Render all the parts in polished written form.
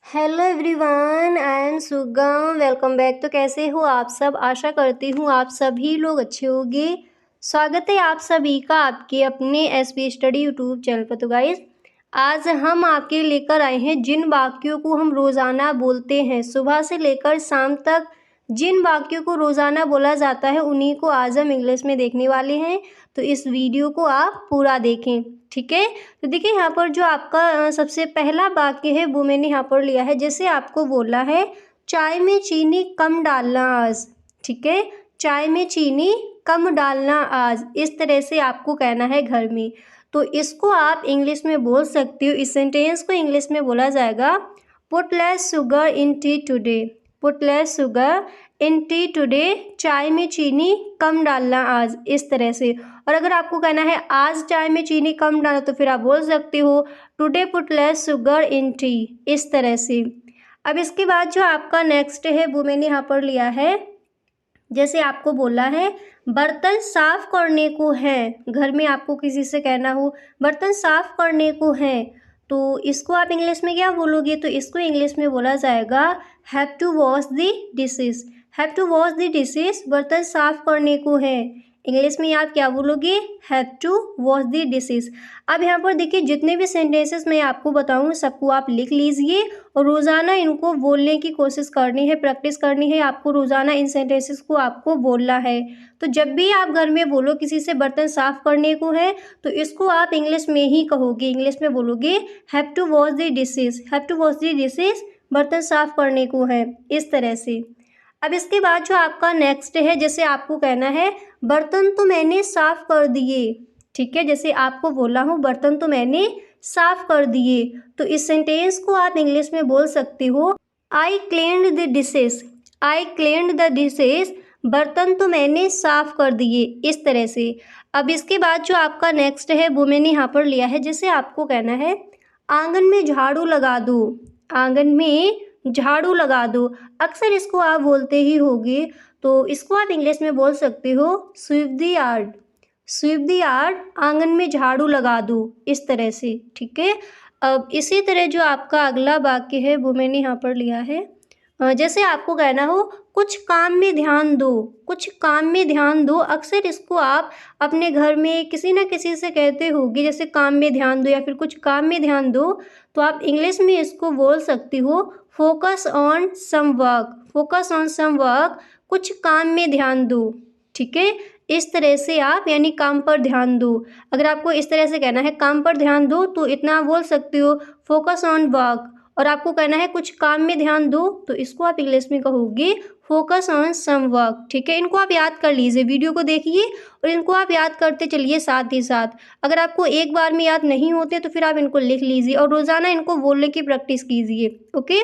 Hello everyone, I am सुगम। Welcome back. तो कैसे हो आप सब? आशा करती हूँ आप सभी लोग अच्छे होंगे। स्वागत है आप सभी का आपके अपने एसपी स्टडी यूट्यूब चैनल पर। तो गाइस, आज हम आपके लेकर आए हैं जिन वाक्यों को हम रोज़ाना बोलते हैं, सुबह से लेकर शाम तक जिन वाक्यों को रोज़ाना बोला जाता है उन्हीं को आज हम इंग्लिश में देखने वाले हैं। तो इस वीडियो को आप पूरा देखें, ठीक है। तो देखिए यहाँ पर जो आपका सबसे पहला वाक्य है वो मैंने यहाँ पर लिया है। जैसे आपको बोला है चाय में चीनी कम डालना आज, ठीक है। चाय में चीनी कम डालना आज, इस तरह से आपको कहना है घर में। तो इसको आप इंग्लिश में बोल सकते हो। इस सेंटेंस को इंग्लिश में बोला जाएगा put less sugar in T today. Put less sugar in T today, चाय में चीनी कम डालना आज, इस तरह से। और अगर आपको कहना है आज चाय में चीनी कम डालो तो फिर आप बोल सकते हो today put less sugar in T, इस तरह से। अब इसके बाद जो आपका नेक्स्ट है वो मैंने यहाँ पर लिया है। जैसे आपको बोला है बर्तन साफ करने को है, घर में आपको किसी से कहना हो बर्तन साफ करने को है, तो इसको आप इंग्लिश में क्या बोलोगे? तो इसको इंग्लिश में बोला जाएगा have to wash the dishes. Have to wash the dishes, बर्तन साफ करने को है। इंग्लिश में आप क्या बोलोगे? Have to wash the dishes. अब यहाँ पर देखिए जितने भी सेंटेंसेस मैं आपको बताऊँ सबको आप लिख लीजिए और रोज़ाना इनको बोलने की कोशिश करनी है, प्रैक्टिस करनी है। आपको रोज़ाना इन सेंटेंसेस को आपको बोलना है। तो जब भी आप घर में बोलो किसी से बर्तन साफ करने को है तो इसको आप इंग्लिश में ही कहोगे। इंग्लिश में बोलोगे have to wash the dishes. Have to wash the dishes, बर्तन साफ करने को है, इस तरह से। अब इसके बाद जो आपका नेक्स्ट है, जैसे आपको कहना है बर्तन तो मैंने साफ कर दिए, ठीक है। जैसे आपको बोला हूँ बर्तन तो मैंने साफ कर दिए, तो इस सेंटेंस को आप इंग्लिश में बोल सकते हो I cleaned the dishes. I cleaned the dishes, बर्तन तो मैंने साफ कर दिए, इस तरह से। अब इसके बाद जो आपका नेक्स्ट है वो मैंने यहाँ पर लिया है। जैसे आपको कहना है आंगन में झाड़ू लगा दो। आंगन में झाड़ू लगा दो, अक्सर इसको आप बोलते ही होगे, तो इसको आप इंग्लिश में बोल सकते हो sweep the yard. Sweep the yard, आंगन में झाड़ू लगा दो, इस तरह से, ठीक है। अब इसी तरह जो आपका अगला वाक्य है वो मैंने यहाँ पर लिया है। जैसे आपको कहना हो कुछ काम में ध्यान दो। कुछ काम में ध्यान दो, अक्सर इसको आप अपने घर में किसी न किसी से कहते होगे, जैसे काम में ध्यान दो या फिर कुछ काम में ध्यान दो, तो आप इंग्लिश में इसको बोल सकती हो focus on some work. Focus on some work, कुछ काम में ध्यान दो, ठीक है। इस तरह से आप यानी काम पर ध्यान दो। अगर आपको इस तरह से कहना है काम पर ध्यान दो तो इतना बोल सकते हो फोकस ऑन वर्क। और आपको कहना है कुछ काम में ध्यान दो तो इसको आप इंग्लिश में कहोगे फोकस ऑन सम वर्क, ठीक है। इनको आप याद कर लीजिए, वीडियो को देखिए और इनको आप याद करते चलिए साथ ही साथ। अगर आपको एक बार में याद नहीं होते तो फिर आप इनको लिख लीजिए और रोज़ाना इनको बोलने की प्रैक्टिस कीजिए, ओके।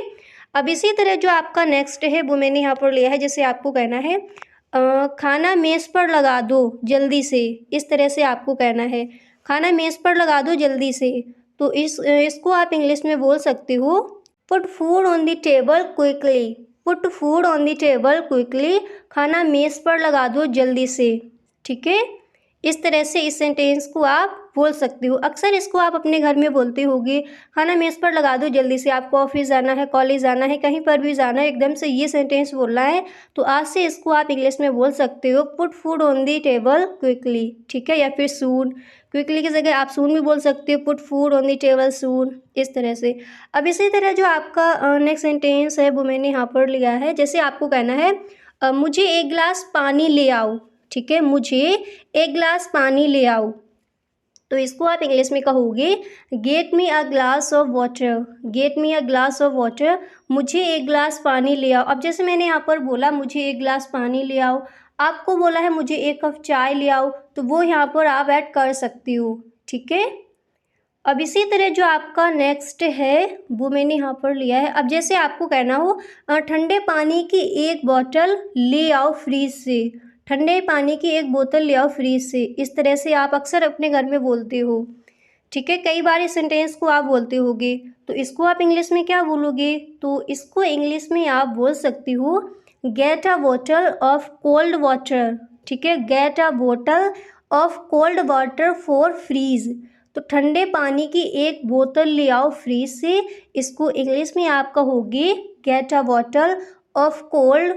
अब इसी तरह जो आपका नेक्स्ट है वो मैंने यहाँ पर लिया है। जैसे आपको कहना है खाना मेज़ पर लगा दो जल्दी से, इस तरह से आपको कहना है खाना मेज़ पर लगा दो जल्दी से, तो इसको आप इंग्लिश में बोल सकते हो put food on the table quickly. Put food on the table quickly, खाना मेज़ पर लगा दो जल्दी से, ठीक है। इस तरह से इस सेंटेंस को आप बोल सकते हो। अक्सर इसको आप अपने घर में बोलते होगे खाना मेज़ पर लगा दो जल्दी से। आपको ऑफिस जाना है, कॉलेज जाना है, कहीं पर भी जाना है, एकदम से ये सेंटेंस बोलना है तो आज से इसको आप इंग्लिश में बोल सकते हो put food on the table quickly, ठीक है। या फिर सून, क्विकली की जगह आप सून भी बोल सकते हो, put food on the table soon, इस तरह से। अब इसी तरह जो आपका नेक्स्ट सेंटेंस है वो मैंने यहाँ पर लिया है। जैसे आपको कहना है मुझे एक गिलास पानी ले आओ, ठीक है। मुझे एक गिलास पानी ले आओ, तो इसको आप इंग्लिश में कहोगे get me a glass of water. Get me a glass of water, मुझे एक गिलास पानी ले आओ। अब जैसे मैंने यहाँ पर बोला मुझे एक गिलास पानी ले आओ, आपको बोला है मुझे एक कप चाय ले आओ, तो वो यहाँ पर आप ऐड कर सकती हो, ठीक है। अब इसी तरह जो आपका नेक्स्ट है वो मैंने यहाँ पर लिया है। अब जैसे आपको कहना हो ठंडे पानी की एक बोतल ले आओ फ्रीज से। ठंडे पानी की एक बोतल ले आओ फ्रीज से, इस तरह से आप अक्सर अपने घर में बोलते हो, ठीक है। कई बार इस सेंटेंस को आप बोलते होगे, तो इसको आप इंग्लिश में क्या बोलोगे? तो इसको इंग्लिश में आप बोल सकती हो गेट अ बोतल ऑफ कोल्ड वाटर, ठीक है। गेट अ बोतल of cold water for fridge, तो ठंडे पानी की एक बोतल ले आओ फ्रिज से। इसको इंग्लिश में आप कहोगे get a bottle of cold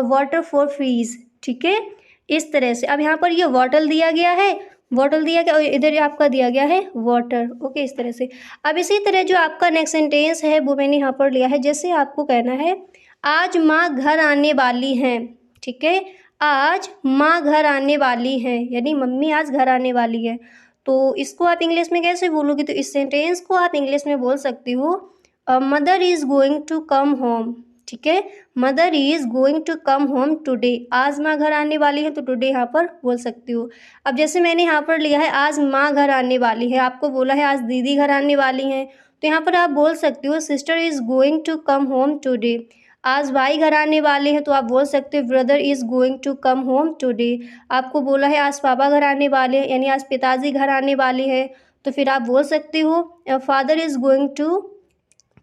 water for fridge. ठीक है, इस तरह से। अब यहाँ पर ये बॉटल दिया गया है, बॉटल दिया गया और इधर आपका दिया गया है वाटर। ओके, इस तरह से। अब इसी तरह जो आपका नेक्स्ट सेंटेंस है वो मैंने यहाँ पर लिया है। जैसे आपको कहना है आज माँ घर आने वाली हैं। ठीक है, आज माँ घर आने वाली हैं, यानी मम्मी आज घर आने वाली है। तो इसको आप इंग्लिश में कैसे बोलोगे? तो इस सेंटेंस को आप इंग्लिश में बोल सकती हो mother is going to come home. ठीक है, mother is going to come home today. आज माँ घर आने वाली है तो टुडे यहाँ पर बोल सकती हो। अब जैसे मैंने यहाँ पर लिया है आज माँ घर आने वाली है, आपको बोला है आज दीदी घर आने वाली हैं, तो यहाँ पर आप बोल सकती हो sister is going to come home today. आज भाई घर आने वाले हैं तो आप बोल सकते हो brother is going to come home today. आपको बोला है आज पापा घर आने वाले हैं, यानी आज पिताजी घर आने वाले हैं, तो फिर आप बोल सकते हो father is going to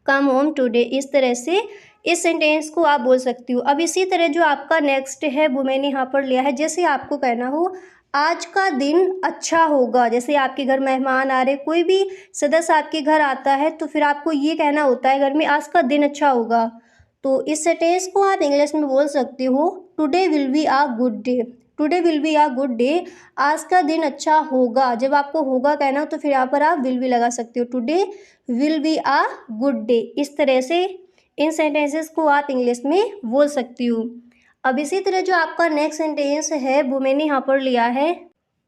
come home today. इस तरह से इस सेंटेंस को आप बोल सकती हो। अब इसी तरह जो आपका नेक्स्ट है वो मैंने यहाँ पर लिया है। जैसे आपको कहना हो आज का दिन अच्छा होगा। जैसे आपके घर मेहमान आ रहे, कोई भी सदस्य आपके घर आता है तो फिर आपको ये कहना होता है घर में आज का दिन अच्छा होगा। तो इस सेंटेंस को आप इंग्लिश में बोल सकते हो today will be a good day. Today will be a good day, आज का दिन अच्छा होगा। जब आपको होगा कहना हो तो फिर यहाँ पर आप विल भी लगा सकते हो, today will be a good day. इस तरह से इन सेंटेंसेस को आप इंग्लिश में बोल सकती हो। अब इसी तरह जो आपका नेक्स्ट सेंटेंस है वो मैंने यहाँ पर लिया है।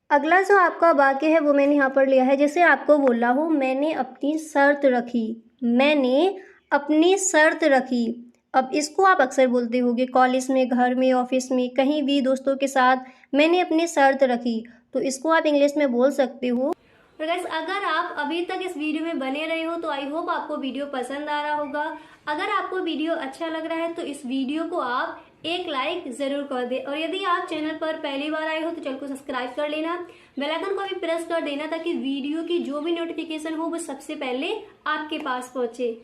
अगला जो आपका वाक्य है वो मैंने यहाँ पर लिया है। जैसे आपको बोला हो मैंने अपनी शर्त रखी, मैंने अपनी शर्त रखी। अब इसको आप अक्सर बोलते होगे कॉलेज में, घर में, ऑफिस में, कहीं भी दोस्तों के साथ, मैंने अपनी शर्त रखी। तो इसको आप इंग्लिश में बोल सकते हो। तो गाइस, अगर आप अभी तक इस वीडियो में बने रहे हो तो आई होप आपको वीडियो पसंद आ रहा होगा। अगर आपको वीडियो अच्छा लग रहा है तो इस वीडियो को आप एक लाइक ज़रूर कर दे, और यदि आप चैनल पर पहली बार आए हो तो चैनल को सब्सक्राइब कर लेना, बेल आइकन को भी प्रेस कर देना ताकि वीडियो की जो भी नोटिफिकेशन हो वो सबसे पहले आपके पास पहुंचे।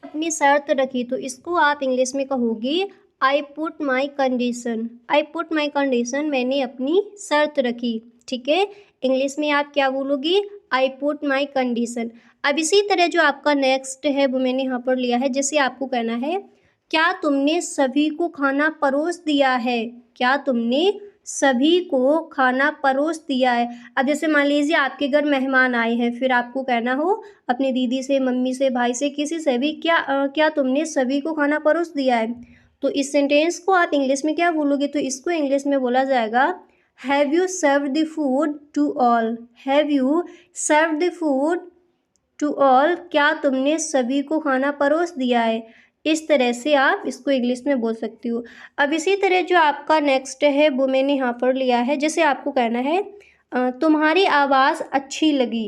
अपनी शर्त रखी, तो इसको आप इंग्लिश में कहोगे I put my condition. I put my condition, मैंने अपनी शर्त रखी। ठीक है, इंग्लिश में आप क्या बोलोगी? I put my condition. अब इसी तरह जो आपका नेक्स्ट है वो मैंने यहाँ पर लिया है। जैसे आपको कहना है क्या तुमने सभी को खाना परोस दिया है? क्या तुमने सभी को खाना परोस दिया है? अब जैसे मान लीजिए आपके घर मेहमान आए हैं, फिर आपको कहना हो अपनी दीदी से, मम्मी से, भाई से, किसी से भी क्या तुमने सभी को खाना परोस दिया है? तो इस सेंटेंस को आप इंग्लिश में क्या बोलोगे? तो इसको इंग्लिश में बोला जाएगा have you served the food to all. Have you served the food to all, क्या तुमने सभी को खाना परोस दिया है? इस तरह से आप इसको इंग्लिश में बोल सकती हो। अब इसी तरह जो आपका नेक्स्ट है वो मैंने यहाँ पर लिया है। जैसे आपको कहना है तुम्हारी आवाज़ अच्छी लगी।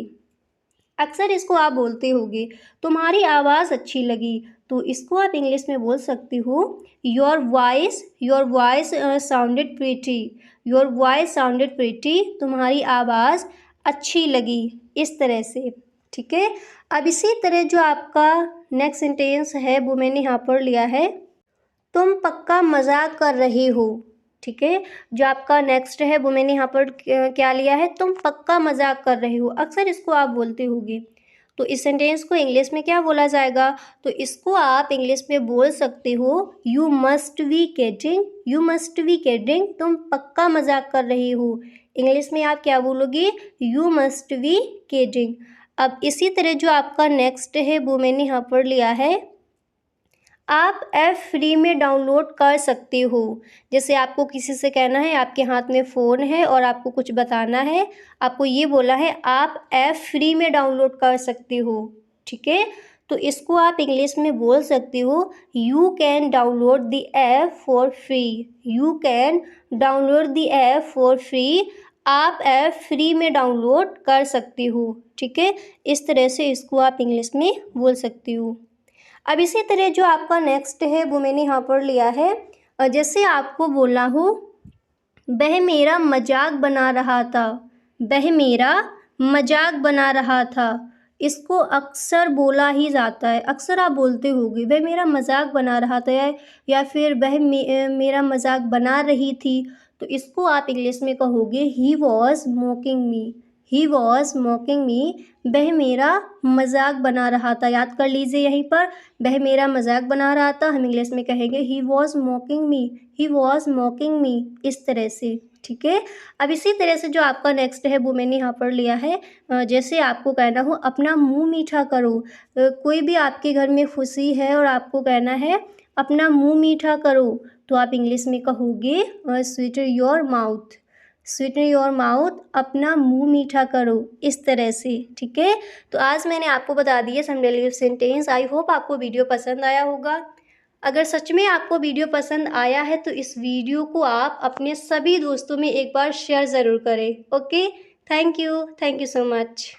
अक्सर इसको आप बोलते होगे तुम्हारी आवाज़ अच्छी लगी, तो इसको आप इंग्लिश में बोल सकती हो your voice sounded pretty. Your voice sounded pretty, तुम्हारी आवाज़ अच्छी लगी। इस तरह से। ठीक है, अब इसी तरह जो आपका नेक्स्ट सेंटेंस है वो मैंने यहाँ पर लिया है तुम पक्का मजाक कर रहे हो। ठीक है, जो आपका नेक्स्ट है वो मैंने यहाँ पर क्या लिया है? तुम पक्का मजाक कर रहे हो। अक्सर इसको आप बोलते होगे, तो इस सेंटेंस को इंग्लिश में क्या बोला जाएगा? तो इसको आप इंग्लिश में बोल सकते हो you must be kidding. You must be kidding, तुम पक्का मजाक कर रहे हो। इंग्लिश में आप क्या बोलोगे? You must be kidding. अब इसी तरह जो आपका नेक्स्ट है वो मैंने यहाँ पर लिया है आप ऐप फ्री में डाउनलोड कर सकते हो। जैसे आपको किसी से कहना है, आपके हाथ में फ़ोन है और आपको कुछ बताना है, आपको ये बोला है आप ऐप फ्री में डाउनलोड कर सकते हो। ठीक है, तो इसको आप इंग्लिश में बोल सकते हो you can download the app for free. You can download the app for free, आप ऐप फ्री में डाउनलोड कर सकते हो। ठीक है, इस तरह से इसको आप इंग्लिश में बोल सकती हो। अब इसी तरह जो आपका नेक्स्ट है वो मैंने यहाँ पर लिया है। जैसे आपको बोला हो वह मेरा मजाक बना रहा था। वह मेरा मजाक बना रहा था, इसको अक्सर बोला ही जाता है। अक्सर आप बोलते होगे वह मेरा मजाक बना रहा था, या फिर वह मेरा मजाक बना रही थी। तो इसको आप इंग्लिश में कहोगे he was मॉकिंग me. He was मॉकिंग मी, वह मेरा मजाक बना रहा था। याद कर लीजिए यहीं पर, वह मेरा मजाक बना रहा था, हम इंग्लिश में कहेंगे he was मॉकिंग me, he was मॉकिंग मी, इस तरह से। ठीक है, अब इसी तरह से जो आपका नेक्स्ट है वो मैंने यहाँ पर लिया है, जैसे आपको कहना हो अपना मुंह मीठा करो। कोई भी आपके घर में खुशी है और आपको कहना है अपना मुंह मीठा करो, तो आप इंग्लिश में कहोगे sweeten your mouth, sweeten your mouth, अपना मुंह मीठा करो, इस तरह से। ठीक है, तो आज मैंने आपको बता दिए सम डेली सेंटेंस। आई होप आपको वीडियो पसंद आया होगा। अगर सच में आपको वीडियो पसंद आया है तो इस वीडियो को आप अपने सभी दोस्तों में एक बार शेयर ज़रूर करें। Okay, thank you so much.